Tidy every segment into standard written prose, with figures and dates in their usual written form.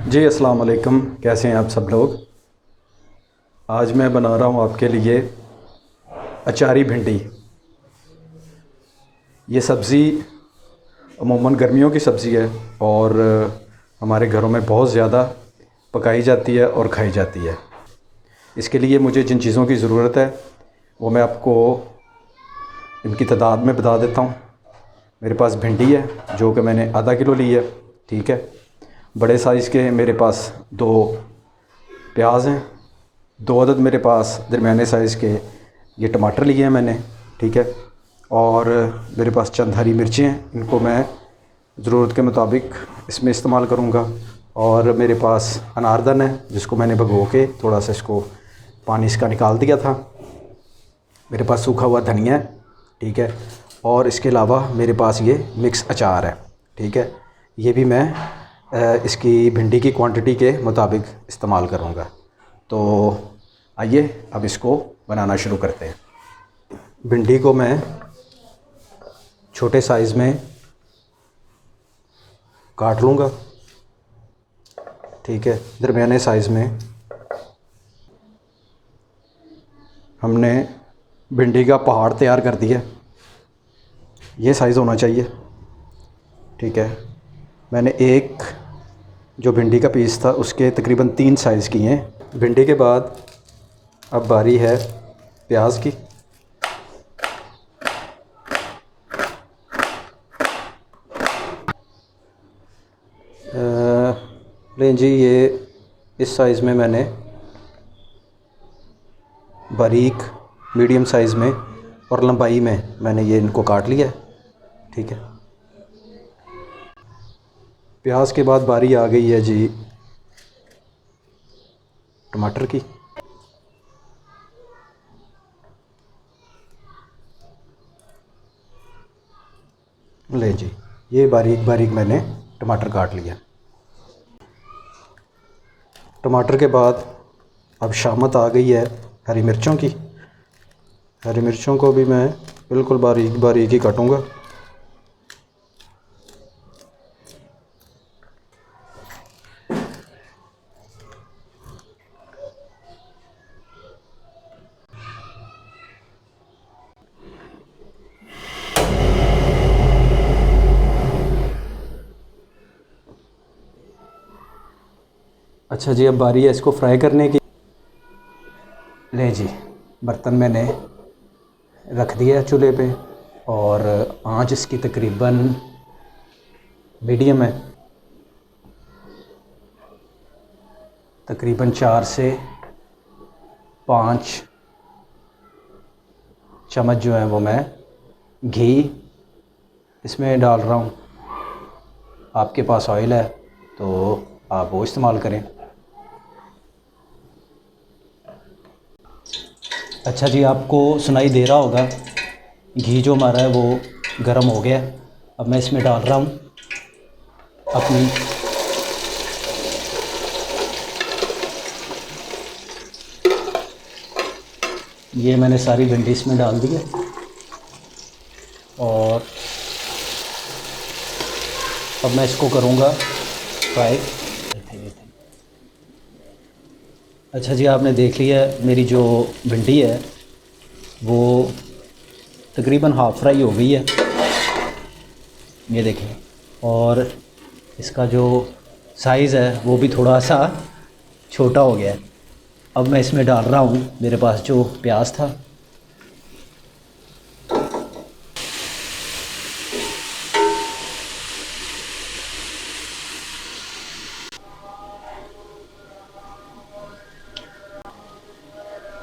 जी अस्सलाम वालेकुम, कैसे हैं आप सब लोग। आज मैं बना रहा हूँ आपके लिए अचारी भिंडी। ये सब्ज़ी अमूमन गर्मियों की सब्ज़ी है और हमारे घरों में बहुत ज़्यादा पकाई जाती है और खाई जाती है। इसके लिए मुझे जिन चीज़ों की ज़रूरत है वो मैं आपको इनकी तादाद में बता देता हूँ। मेरे पास भिंडी है जो कि मैंने आधा किलो ली है, ठीक है। बड़े साइज़ के मेरे पास 2 प्याज हैं, 2 अदद मेरे पास दरमियाने साइज़ के ये टमाटर लिए हैं मैंने, ठीक है। और मेरे पास चंद हरी मिर्चें हैं, इनको मैं ज़रूरत के मुताबिक इसमें इस्तेमाल करूँगा। और मेरे पास अनारदाना है जिसको मैंने भिगो के थोड़ा सा इसको पानी इसका निकाल दिया था। मेरे पास सूखा हुआ धनिया है, ठीक है। और इसके अलावा मेरे पास ये मिक्स अचार है, ठीक है। ये भी मैं इसकी भिंडी की क्वांटिटी के मुताबिक इस्तेमाल करूँगा। तो आइए अब इसको बनाना शुरू करते हैं। भिंडी को मैं छोटे साइज़ में काट लूँगा, ठीक है। दरमियाने साइज़ में हमने भिंडी का पहाड़ तैयार कर दिया, ये साइज़ होना चाहिए, ठीक है। मैंने एक जो भिंडी का पीस था उसके तकरीबन 3 साइज़ किए हैं। भिंडी के बाद अब बारी है प्याज की। लें जी, ये इस साइज़ में मैंने बारीक मीडियम साइज़ में और लंबाई में मैंने ये इनको काट लिया है, ठीक है। प्याज के बाद बारी आ गई है जी टमाटर की। ले जी, ये बारीक बारीक मैंने टमाटर काट लिया। टमाटर के बाद अब शामत आ गई है हरी मिर्चों की। हरी मिर्चों को भी मैं बिल्कुल बारीक बारीक ही काटूँगा। अच्छा जी, अब बारी है इसको फ्राई करने की। ले जी, बर्तन मैंने रख दिया है चूल्हे पे और आंच इसकी तकरीबन मीडियम है। तकरीबन 4 से 5 चम्मच जो है वो मैं घी इसमें डाल रहा हूँ। आपके पास ऑयल है तो आप वो इस्तेमाल करें। अच्छा जी, आपको सुनाई दे रहा होगा घी जो हमारा है वो गर्म हो गया। अब मैं इसमें डाल रहा हूँ अपनी ये मैंने सारी भिंडी इसमें डाल दी है और अब मैं इसको करूँगा फ्राई। अच्छा जी, आपने देख लिया मेरी जो भिंडी है वो तकरीबन हाफ़ फ्राई हो गई है, ये देखें। और इसका जो साइज़ है वो भी थोड़ा सा छोटा हो गया है। अब मैं इसमें डाल रहा हूँ मेरे पास जो प्याज था।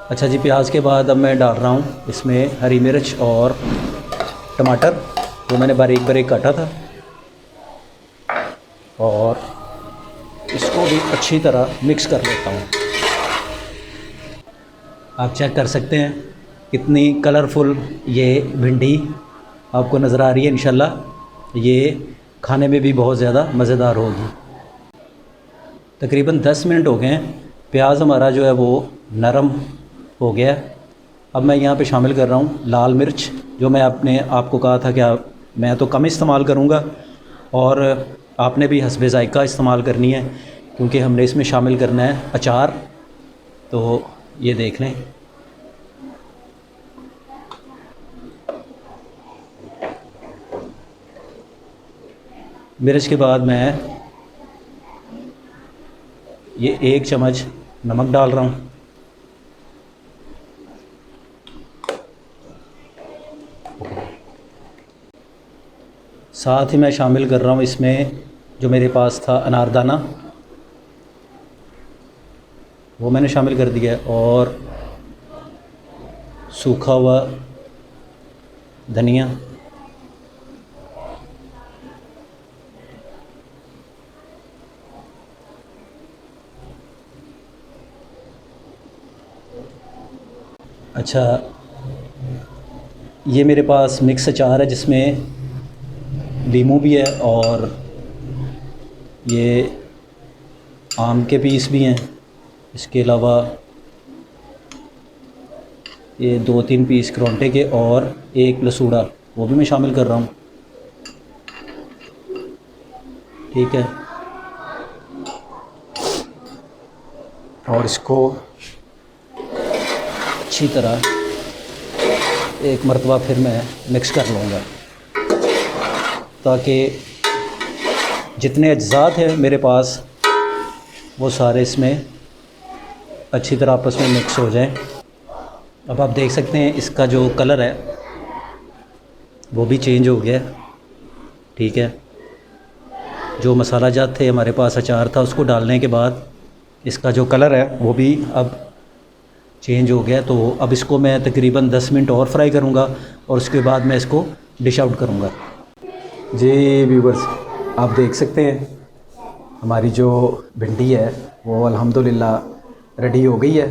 अच्छा जी, प्याज के बाद अब मैं डाल रहा हूँ इसमें हरी मिर्च और टमाटर जो मैंने बारीक बारीक काटा था और इसको भी अच्छी तरह मिक्स कर लेता हूँ। आप चेक कर सकते हैं कितनी कलरफुल ये भिंडी आपको नज़र आ रही है। इंशाल्लाह ये खाने में भी बहुत ज़्यादा मज़ेदार होगी। तकरीबन 10 मिनट हो गए हैं, प्याज हमारा जो है वो नरम हो गया। अब मैं यहाँ पे शामिल कर रहा हूँ लाल मिर्च, जो मैं आपको कहा था कि मैं तो कम इस्तेमाल करूँगा और आपने भी हस्बे ज़ायक़ा इस्तेमाल करनी है। क्योंकि हमने इसमें शामिल करना है अचार। तो ये देख लें, मिर्च के बाद मैं ये 1 चम्मच नमक डाल रहा हूँ। साथ ही मैं शामिल कर रहा हूँ इसमें जो मेरे पास था अनारदाना, वो मैंने शामिल कर दिया है, और सूखा हुआ धनिया, अच्छा ये मेरे पास मिक्स अचार है जिसमें लीमू भी है और ये आम के पीस भी हैं। इसके अलावा ये 2-3 पीस करौंटे के और 1 लसूड़ा, वो भी मैं शामिल कर रहा हूँ। ठीक है, और इसको अच्छी तरह एक मरतबा फिर मैं मिक्स कर लूँगा, ताकि जितने अज्जा थे मेरे पास वो सारे इसमें अच्छी तरह आपस में मिक्स हो जाएं। अब आप देख सकते हैं इसका जो कलर है वो भी चेंज हो गया। ठीक है, जो मसाला जात थे हमारे पास, अचार था, उसको डालने के बाद इसका जो कलर है वो भी अब चेंज हो गया। तो अब इसको मैं तकरीबन 10 मिनट और फ्राई करूँगा और उसके बाद मैं इसको डिश आउट करूँगा। जी व्यूवर्स, आप देख सकते हैं हमारी जो भिंडी है वो अल्हम्दुलिल्लाह रेडी हो गई है,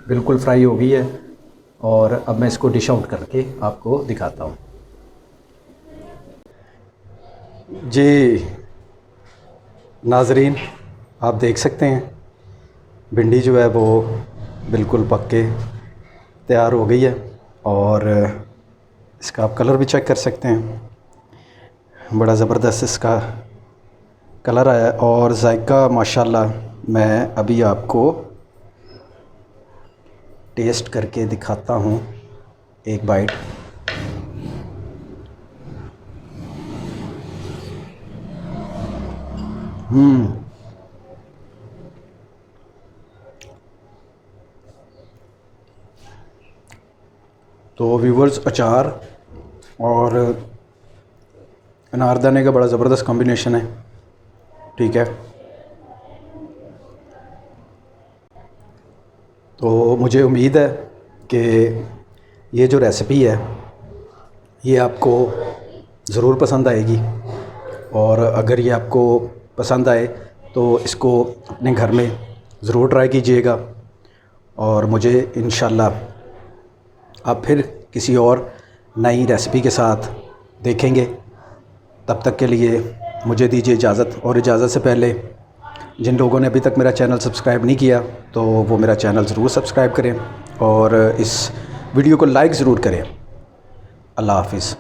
बिल्कुल फ्राई हो गई है। और अब मैं इसको डिश आउट करके आपको दिखाता हूँ। जी नाज़रीन, आप देख सकते हैं भिंडी जो है वो बिल्कुल पक के तैयार हो गई है, और इसका आप कलर भी चेक कर सकते हैं, बड़ा ज़बरदस्त इसका कलर आया। और जायका माशाल्लाह, मैं अभी आपको टेस्ट करके दिखाता हूँ एक बाइट। तो व्यूवर्स, अचार और अनारदाने का बड़ा ज़बरदस्त कॉम्बिनेशन है। ठीक है, तो मुझे उम्मीद है कि ये जो रेसिपी है ये आपको ज़रूर पसंद आएगी, और अगर ये आपको पसंद आए तो इसको अपने घर में ज़रूर ट्राई कीजिएगा। और मुझे इंशाल्लाह आप फिर किसी और नई रेसिपी के साथ देखेंगे। तब तक के लिए मुझे दीजिए इजाज़त, और इजाज़त से पहले जिन लोगों ने अभी तक मेरा चैनल सब्सक्राइब नहीं किया तो वो मेरा चैनल ज़रूर सब्सक्राइब करें और इस वीडियो को लाइक ज़रूर करें। अल्लाह हाफ़िज़।